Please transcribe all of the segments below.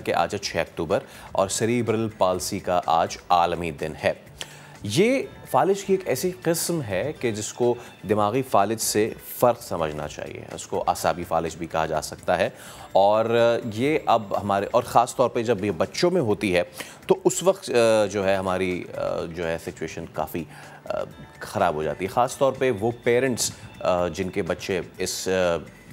कि आज है 6 अक्टूबर और सेरिब्रल पाल्सी का आज आलमी दिन है। ये फालिज की एक ऐसी किस्म है कि जिसको दिमागी फालिज से फ़र्क समझना चाहिए, उसको असाबी फालिज भी कहा जा सकता है। और ये अब हमारे और ख़ास तौर पे जब ये बच्चों में होती है तो उस वक्त जो है हमारी जो है सिचुएशन काफ़ी ख़राब हो जाती है। ख़ास तौर पे वो पेरेंट्स जिनके बच्चे इस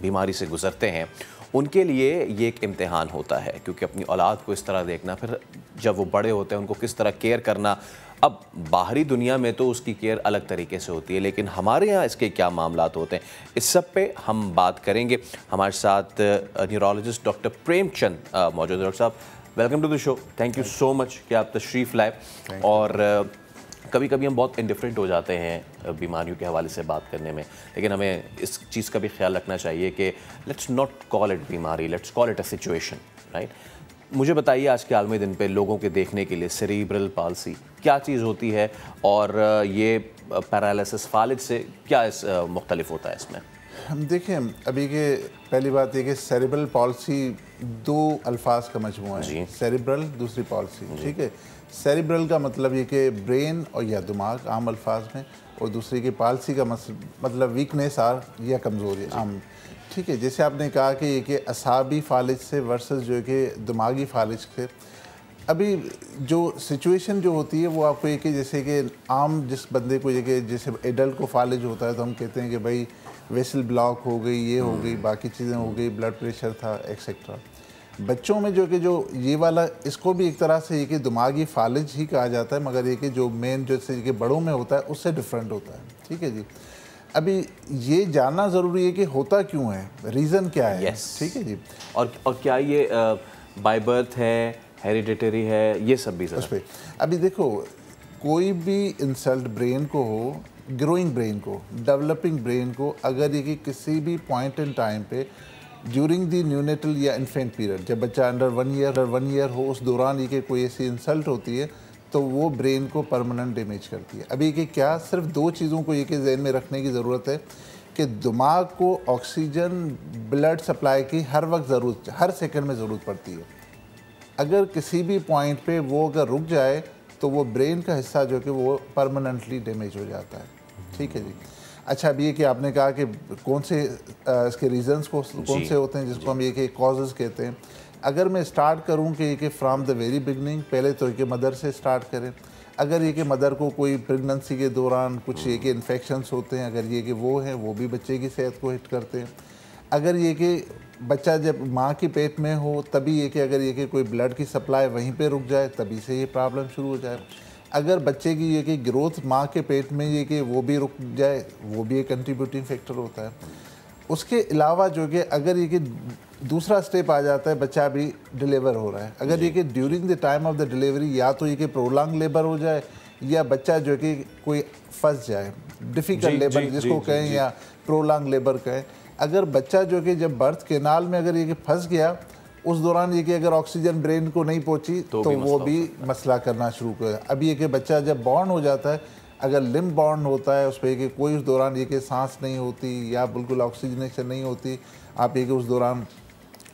बीमारी से गुज़रते हैं उनके लिए ये एक इम्तिहान होता है, क्योंकि अपनी औलाद को इस तरह देखना, फिर जब वो बड़े होते हैं उनको किस तरह केयर करना। अब बाहरी दुनिया में तो उसकी केयर अलग तरीके से होती है, लेकिन हमारे यहाँ इसके क्या मामलात होते हैं, इस सब पे हम बात करेंगे। हमारे साथ न्यूरोलॉजिस्ट डॉक्टर प्रेमचंद मौजूद है। डॉक्टर साहब, welcome to the show. Thank you so much कि आप तशरीफ़ लाए। और कभी कभी हम बहुत इंडिफरेंट हो जाते हैं बीमारियों के हवाले से बात करने में, लेकिन हमें इस चीज़ का भी ख्याल रखना चाहिए कि लेट्स नॉट कॉल इट बीमारी, let's call it a situation, right. मुझे बताइए आज के आलमी दिन पे लोगों के देखने के लिए सेरिब्रल पाल्सी क्या चीज़ होती है और ये पैरालिसिस फालिज से क्या मुख्तलिफ होता है इसमें? हम देखें, अभी के पहली बात ये कि सेरिब्रल पॉलिसी दो अल्फाज का मजमूआ है। सेरिब्रल, दूसरी पॉलिसी, ठीक है। सेरिब्रल का मतलब ये कि ब्रेन और या दिमाग आम अल्फाज में, और दूसरी की पॉलिसी का मतलब वीकनेस या कमज़ोरी आम, ठीक है। जैसे आपने कहा कि ये कि असाबी फालिज से वर्सेस जो कि दिमागी फालिज से, अभी जो सिचुएशन जो होती है वो आपको ये कि जैसे कि आम जिस बंदे को ये कि जैसे एडल्ट को फालिज होता है तो हम कहते हैं कि भाई वेसल ब्लॉक हो गई, ये हो गई, बाकी चीज़ें हो गई, ब्लड प्रेशर था, एक्सेट्रा। बच्चों में जो ये वाला, इसको भी एक तरह से ये कि दिमागी फालिज ही कहा जाता है, मगर ये कि जो मेन जैसे कि बड़ों में होता है उससे डिफरेंट होता है, ठीक है जी। अभी ये जानना ज़रूरी है कि होता क्यों है, रीज़न क्या है, ठीक है जी। और क्या ये बाय बर्थ है, हेरिडिटरी है, ये सब भी उस पर अभी देखो, कोई भी इंसल्ट ब्रेन को हो, ग्रोइंग ब्रेन को, डेवलपिंग ब्रेन को, अगर ये कि किसी भी पॉइंट इन टाइम पे ड्यूरिंग दी न्यूनेटल या इन्फेंट पीरियड, जब बच्चा अंडर वन ईयर हो, उस दौरान ये कि कोई ऐसी इंसल्ट होती है तो वो ब्रेन को परमानेंट डैमेज करती है। अभी कि क्या सिर्फ दो चीज़ों को ये कि जहन में रखने की ज़रूरत है कि दिमाग को ऑक्सीजन, ब्लड सप्लाई की हर वक्त ज़रूरत, हर सेकंड में ज़रूरत पड़ती है। अगर किसी भी पॉइंट पे वो अगर रुक जाए तो वो ब्रेन का हिस्सा जो कि वो परमानेंटली डैमेज हो जाता है, ठीक है जी। अच्छा, अब ये कि आपने कहा कि कौन से इसके रीज़न्स कौन से होते हैं जिसको हम ये कि कॉजेज़ कहते हैं। अगर मैं स्टार्ट करूं कि फ्राम द वेरी बिगनिंग, पहले तो ये मदर से स्टार्ट करें। अगर ये कि मदर को कोई प्रेगनेंसी के दौरान कुछ ये कि इन्फेक्शंस होते हैं, अगर ये कि वो हैं, वो भी बच्चे की सेहत को हिट करते हैं। अगर ये कि बच्चा जब माँ के पेट में हो तभी ये कि अगर ये कि कोई ब्लड की सप्लाई वहीं पे रुक जाए तभी से ये प्रॉब्लम शुरू हो जाए। अगर बच्चे की ये कि ग्रोथ माँ के पेट में ये कि वो भी रुक जाए, वो भी एक कंट्रीब्यूटिंग फैक्टर होता है। उसके अलावा जो कि अगर ये कि दूसरा स्टेप आ जाता है, बच्चा भी डिलीवर हो रहा है, अगर ये कि during the time of the delivery या तो ये कि प्रोलॉन्ग लेबर हो जाए या बच्चा जो कि कोई फंस जाए, डिफ़िकल्ट लेबर जिसको कहें या प्रोलॉन्ग लेबर कहें। अगर बच्चा जो कि जब बर्थ केनाल में अगर ये कि फंस गया, उस दौरान ये कि अगर ऑक्सीजन ब्रेन को नहीं पहुंची तो वो भी मसला करना शुरू कर। अब ये कि बच्चा जब बॉर्न हो जाता है, अगर लिम्ब बॉर्न होता है उस पर कि कोई उस दौरान ये कि सांस नहीं होती या बिल्कुल ऑक्सीजनेशन नहीं होती, आप ये कि उस दौरान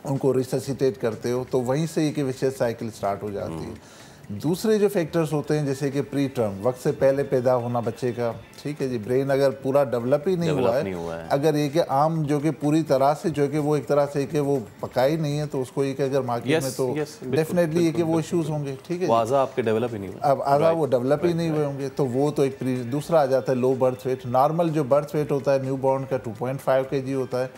उनको रिससिटेट करते हो, तो वहीं से ये कि विशेष साइकिल स्टार्ट हो जाती है। दूसरे जो फैक्टर्स होते हैं जैसे कि प्री टर्म, वक्त से पहले पैदा होना बच्चे का, ठीक है जी। ब्रेन अगर पूरा डेवलप ही नहीं हुआ है, अगर ये कि आम जो कि पूरी तरह से जो कि वो एक तरह से कि वो पकाई नहीं है तो उसको ये कि अगर मार्केट में तो डेफिनेटली ये कि वो इश्यूज होंगे, ठीक है। आज़ा आपके डेवलप ही नहीं हुए, अब आज़ा वो डेवलप ही नहीं हुए होंगे तो वो तो एक दूसरा आ जाता है लो बर्थ वेट। नॉर्मल जो बर्थ वेट होता है न्यू बॉर्न का 2.5 kg होता है,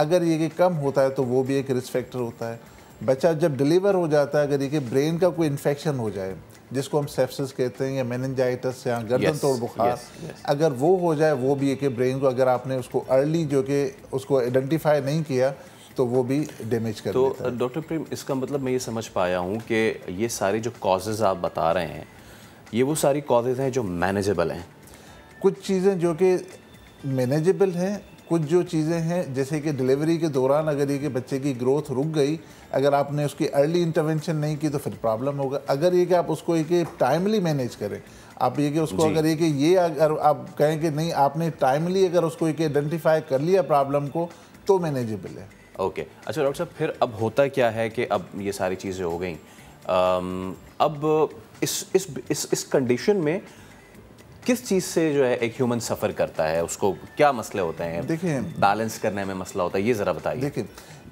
अगर ये कि कम होता है तो वो भी एक रिस्क फैक्टर होता है। बच्चा जब डिलीवर हो जाता है, अगर ये कि ब्रेन का कोई इन्फेक्शन हो जाए जिसको हम सेप्सिस कहते हैं या मेनिंजाइटिस या गर्दन तोड़ बुखार, अगर वो हो जाए, वो भी है कि ब्रेन को अगर आपने उसको अर्ली जो कि उसको आइडेंटिफाई नहीं किया तो वो भी डैमेज कर देता है। तो डॉक्टर प्रेम, इसका मतलब मैं ये समझ पाया हूँ कि ये सारी जो कॉजेज़ आप बता रहे हैं ये वो सारी कॉजेज़ हैं जो मैनेजेबल हैं। कुछ चीज़ें जो कि मैनेजेबल हैं, कुछ जो चीज़ें हैं जैसे कि डिलीवरी के दौरान अगर ये कि बच्चे की ग्रोथ रुक गई, अगर आपने उसकी अर्ली इंटरवेंशन नहीं की तो फिर प्रॉब्लम होगा। अगर ये कि आप उसको ये कि टाइमली मैनेज करें, आप ये कि उसको अगर ये अगर आप कहें कि नहीं आपने टाइमली अगर उसको ये कि आइडेंटिफाई कर लिया प्रॉब्लम को तो मैनेजेबल है। ओके अच्छा डॉक्टर साहब, फिर अब होता क्या है कि अब ये सारी चीज़ें हो गई, अब इस कंडीशन में किस चीज़ से जो है एक ह्यूमन सफ़र करता है, उसको क्या मसले होते हैं? देखिए, बैलेंस करने में मसला होता है, ये ज़रा बताइए। देखिए,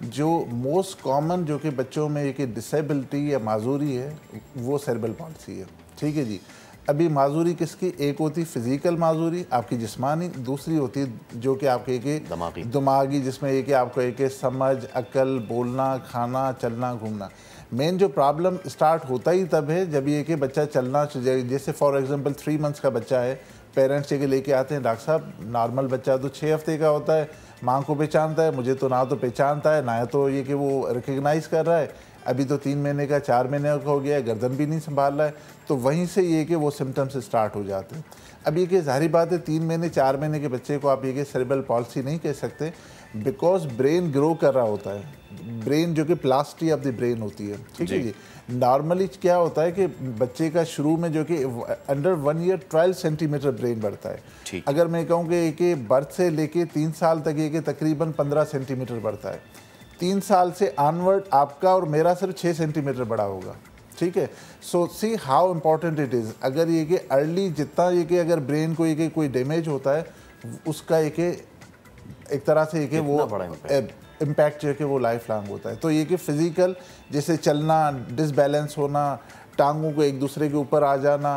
जो मोस्ट कॉमन जो कि बच्चों में एक डिसेबिलिटी या माजूरी है, वो सेरेब्रल पॉल्सी है। ठीक है जी। अभी माजूरी किसकी? एक होती फिजिकल माजूरी आपकी जिस्मानी, दूसरी होती है जो कि आपके दिमागी, जिसमें एक आपको एक समझ, अकल, बोलना, खाना, चलना, घूमना। मेन जो प्रॉब्लम स्टार्ट होता ही तब है जब ये कि बच्चा चलना, जैसे फॉर एग्जांपल 3 मंथ्स का बच्चा है, पेरेंट्स ये लेके आते हैं, डॉक्टर साहब नॉर्मल बच्चा तो 6 हफ्ते का होता है, माँ को पहचानता है, मुझे तो ना तो पहचानता है, ना तो ये कि वो रिकग्नाइज़ कर रहा है, अभी तो 3 महीने का 4 महीने का हो गया है, गर्दन भी नहीं संभाल रहा है। तो वहीं से ये कि वो सिम्टम्स स्टार्ट हो जाते हैं। अब ये कि ज़ाहिर बात है 3 महीने 4 महीने के बच्चे को आप ये कि सेरेब्रल पॉल्सी नहीं कह सकते, बिकॉज ब्रेन ग्रो कर रहा होता है। ब्रेन जो कि प्लास्टी ऑफ द ब्रेन होती है। ठीक है जी। नॉर्मली क्या होता है कि बच्चे का शुरू में जो कि अंडर 1 ईयर 12 सेंटीमीटर ब्रेन बढ़ता है। अगर मैं कहूँ कि बर्थ से लेके 3 साल तक ये कि तकरीबन 15 सेंटीमीटर बढ़ता है। 3 साल से ऑनवर्ड आपका और मेरा सिर्फ 6 सेंटीमीटर बड़ा होगा। ठीक है। So see how important it is. अगर ये कि अर्ली जितना ये कि अगर ब्रेन को ये कि कोई डैमेज होता है, उसका एक तरह से ये कि वो इम्पैक्ट जो है कि वो लाइफ लॉन्ग होता है। तो ये कि फिजिकल, जैसे चलना, डिसबैलेंस होना, टांगों को एक दूसरे के ऊपर आ जाना,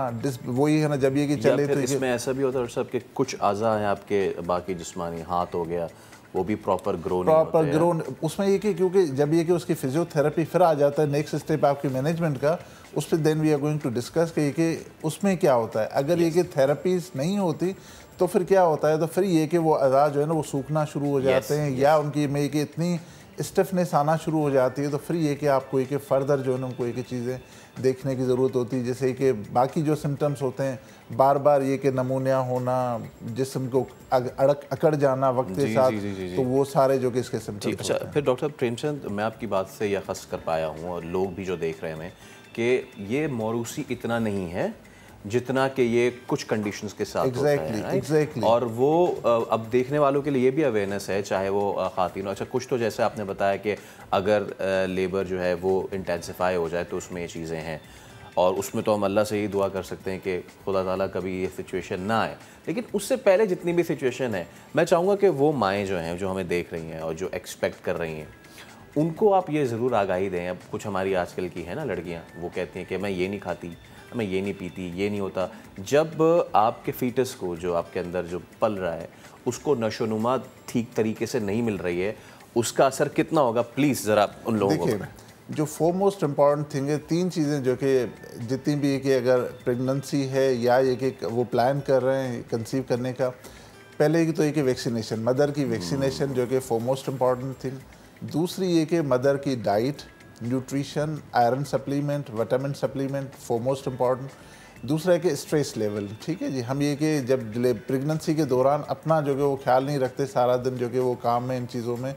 वही है ना, जब ये कि चले तो इसमें ऐसा भी होता है सब कि कुछ आज़ा हैं आपके बाकी जिस्मानी, हाथ हो गया, वो भी प्रॉपर ग्रो उसमें ये कि क्योंकि जब ये कि उसकी फिजियोथेरेपी फिर आ जाता है, नेक्स्ट स्टेप आपकी मैनेजमेंट का, उस पर then we are going to discuss कि उसमें क्या होता है। अगर ये कि थेरेपीज नहीं होती तो फिर क्या होता है, तो फिर ये कि वो अज़ा जो है ना वो सूखना शुरू हो जाते हैं, या उनकी में कि इतनी स्टिफनेस आना शुरू हो जाती है। तो फिर ये कि आपको एक फर्दर जो है ना उनको एक चीज़ें देखने की ज़रूरत होती है, जैसे कि बाकी जो सिम्टम्स होते हैं, बार बार ये कि नमूनिया होना, जिस्म को अकड़ जाना वक्त के साथ, तो वो सारे जो कि इसके सिम्टम्स। अच्छा, फिर डॉक्टर प्रेमचंद, मैं आपकी बात से यह खस कर पाया हूँ और लोग भी जो देख रहे हैं कि ये मौरूसी इतना नहीं है जितना कि ये कुछ कंडीशंस के साथ होता है। Exactly. और वो अब देखने वालों के लिए ये भी अवेयरनेस है, चाहे वो खातिन। अच्छा, कुछ तो जैसे आपने बताया कि अगर लेबर जो है वो इंटेंसिफाई हो जाए तो उसमें ये चीज़ें हैं, और उसमें तो हम अल्लाह से ही दुआ कर सकते हैं कि खुदा ताला कभी ये सिचुएशन ना आए। लेकिन उससे पहले जितनी भी सिचुएशन है, मैं चाहूँगा कि वो माएँ जो हैं, जो हमें देख रही हैं और जो एक्सपेक्ट कर रही हैं, उनको आप ये ज़रूर आगाही दें। अब कुछ हमारी आजकल की है ना लड़कियाँ, वो कहती हैं कि मैं ये नहीं खाती, मैं ये नहीं पीती, ये नहीं होता। जब आपके फीटस को, जो आपके अंदर जो पल रहा है, उसको नशोनुमा ठीक तरीके से नहीं मिल रही है, उसका असर कितना होगा, प्लीज़ ज़रा उन लोगों को बताएं। जो फोरमोस्ट इम्पॉर्टेंट थिंग है, 3 चीज़ें जो कि जितनी भी कि अगर प्रेगनेंसी है या ये कि वो प्लान कर रहे हैं कंसीव करने का, पहले की तो ये कि वैक्सीनेशन, मदर की वैक्सीनेशन जो कि फोरमोस्ट इम्पॉर्टेंट थिंग। दूसरी ये कि मदर की diet, nutrition, iron supplement, vitamin supplement, foremost important. दूसरा है कि स्ट्रेस लेवल। ठीक है जी। हम ये कि जब प्रेगनेंसी के दौरान अपना जो कि वो ख्याल नहीं रखते, सारा दिन जो कि वो काम में, इन चीज़ों में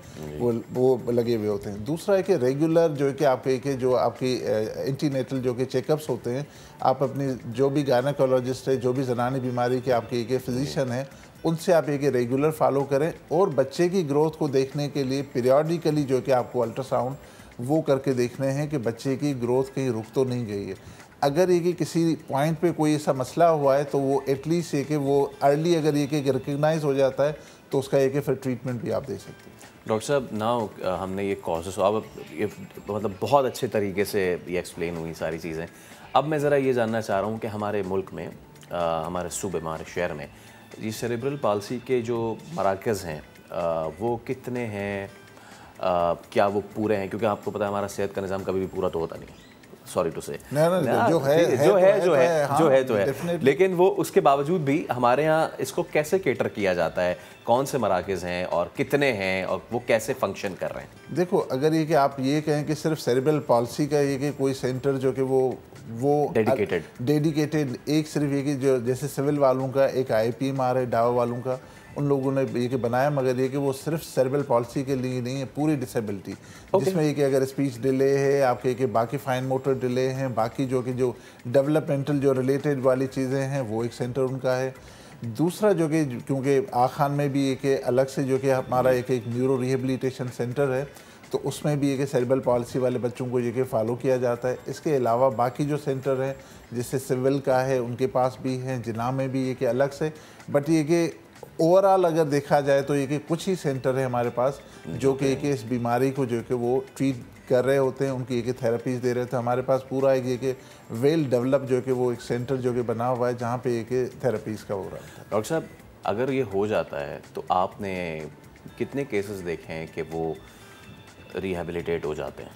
वो लगे हुए होते हैं। दूसरा है कि रेगुलर जो है कि आपके जो आपकी एंटीनेटल जो कि चेकअप्स होते हैं, आप अपनी जो भी गायनेकोलॉजिस्ट है, जो भी जनानी बीमारी के आपके एक फिजिशियन है, उनसे आप एक रेगुलर फॉलो करें। और बच्चे की ग्रोथ को देखने के लिए पीरियडिकली जो कि आपको अल्ट्रासाउंड वो करके देखने हैं कि बच्चे की ग्रोथ कहीं रुक तो नहीं गई है। अगर ये कि किसी पॉइंट पे कोई ऐसा मसला हुआ है तो वो एटलीस्ट ये कि वो अर्ली अगर ये कि रिकग्नाइज हो जाता है तो उसका ये कि फिर ट्रीटमेंट भी आप दे सकते हैं। डॉक्टर साहब, नाउ हमने ये कॉजेस, अब ये मतलब बहुत अच्छे तरीके से ये एक्सप्लेन हुई सारी चीज़ें। अब मैं ज़रा ये जानना चाह रहा हूँ कि हमारे मुल्क में, हमारे सूबे, हमारे शहर में ये सेरेब्रल पाल्सी के जो मराकज़ हैं वो कितने हैं, क्या वो पूरे हैं? क्योंकि आपको पता है हमारा सेहत का निज़ाम कभी भी पूरा तो होता नहीं, सॉरी टू से, जो है, लेकिन वो उसके बावजूद भी हमारे यहाँ इसको कैसे केटर किया जाता है, कौन से मराकज़ हैं और कितने हैं और वो कैसे फंक्शन कर रहे हैं? देखो, अगर ये कि आप ये कहें कि सिर्फ सेरेब्रल पॉल्सी का ये कि कोई सेंटर जो कि वो डेडिकेटेड एक सिर्फ ये कि जो जैसे सिविल वालों का एक IPMR है, डावा वालों का, उन लोगों ने ये कि बनाया, मगर ये कि वो सिर्फ सेरेब्रल पॉल्सी के लिए नहीं है, पूरी डिसेबिलिटी, जिसमें ये कि अगर स्पीच डिले है आपके कि बाकी फाइन मोटर डिले हैं, बाकी जो कि जो डेवलपमेंटल जो रिलेटेड वाली चीज़ें हैं वो एक सेंटर उनका है। दूसरा जो कि क्योंकि आग खान में भी एक अलग से जो कि हमारा एक न्यूरो रिहेबिलिटेशन सेंटर है, तो उसमें भी एक सेरेब्रल पॉलिसी वाले बच्चों को ये कि फ़ॉलो किया जाता है। इसके अलावा बाकी जो सेंटर हैं जैसे सिविल का है उनके पास भी हैं, जिना में भी ये कि अलग से, बट ये कि ओवरऑल अगर देखा जाए तो ये कि कुछ ही सेंटर है हमारे पास जो कि इस बीमारी को जो कि वो ट्रीट कर रहे होते हैं, उनकी एक थेरेपीज़ दे रहे थे। हमारे पास पूरा एक ये कि वेल डेवलप जो कि वो एक सेंटर जो कि बना हुआ है जहाँ पे एक थेरेपीज़ का हो रहा है। डॉक्टर साहब, अगर ये हो जाता है तो आपने कितने केसेस देखे हैं कि वो रिहेबिलिटेट हो जाते हैं?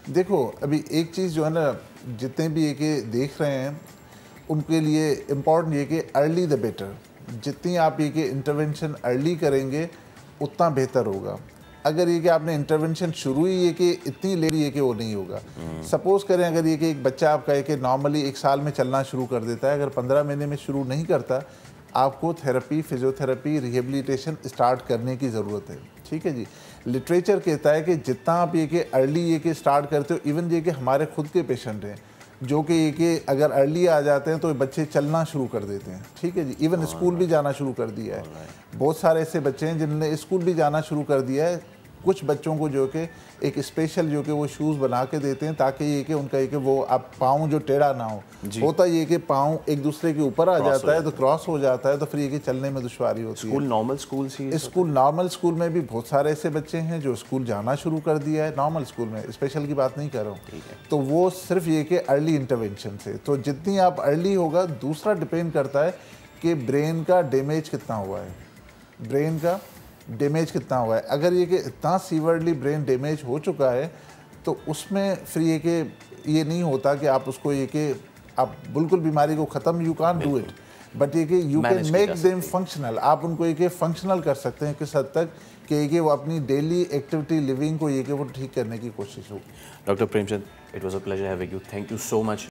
देखो, अभी एक चीज़ जो है ना, जितने भी ये कि देख रहे हैं उनके लिए इम्पॉर्टेंट ये कि अर्ली द बेटर। जितनी आप ये कि इंटरवेंशन अर्ली करेंगे उतना बेहतर होगा। अगर ये कि आपने इंटरवेंशन शुरू ही ये कि इतनी ले रही है कि वो नहीं होगा। सपोज़ करें अगर ये कि एक बच्चा आपका है कि नॉर्मली 1 साल में चलना शुरू कर देता है, अगर 15 महीने में शुरू नहीं करता, आपको थेरेपी, फिजियोथेरेपी, रिहेबिलिटेशन स्टार्ट करने की ज़रूरत है। ठीक है जी। लिटरेचर कहता है कि जितना आप ये कि अर्ली ये कि स्टार्ट करते हो, इवन ये कि हमारे खुद के पेशेंट हैं जो कि ये कि अगर अर्ली आ जाते हैं तो बच्चे चलना शुरू कर देते हैं। ठीक है जी। इवन स्कूल भी जाना शुरू कर दिया है। बहुत सारे ऐसे बच्चे हैं जिन्होंने स्कूल भी जाना शुरू कर दिया है। कुछ बच्चों को जो कि एक स्पेशल जो कि वो शूज़ बना के देते हैं ताकि ये कि उनका ये कि वो आप पाँव जो टेढ़ा ना हो। होता ये कि पाँव एक दूसरे के ऊपर आ जाता है तो क्रॉस हो जाता है, तो फिर ये कि चलने में दुश्वारी होती है। नॉर्मल स्कूल में भी बहुत सारे ऐसे बच्चे हैं जो स्कूल जाना शुरू कर दिया है। नॉर्मल स्कूल में, स्पेशल की बात नहीं कर रहा हूँ। तो वो सिर्फ ये कि अर्ली इंटरवेंशन से, तो जितनी आप अर्ली होगा। दूसरा डिपेंड करता है कि ब्रेन का डैमेज कितना हुआ है, ब्रेन का डैमेज कितना हुआ है। अगर ये कि इतना सीवियरली ब्रेन डैमेज हो चुका है तो उसमें फिर ये कि ये नहीं होता कि आप उसको ये कि आप बिल्कुल बीमारी को ख़त्म, you can't do it, but ये कि you can make them functional. आप उनको ये कि फंक्शनल कर सकते हैं किस हद तक कि वो अपनी डेली एक्टिविटी लिविंग को ये कि वो ठीक करने की कोशिश हो। Doctor Premchand, it was a pleasure having you. Thank you so much.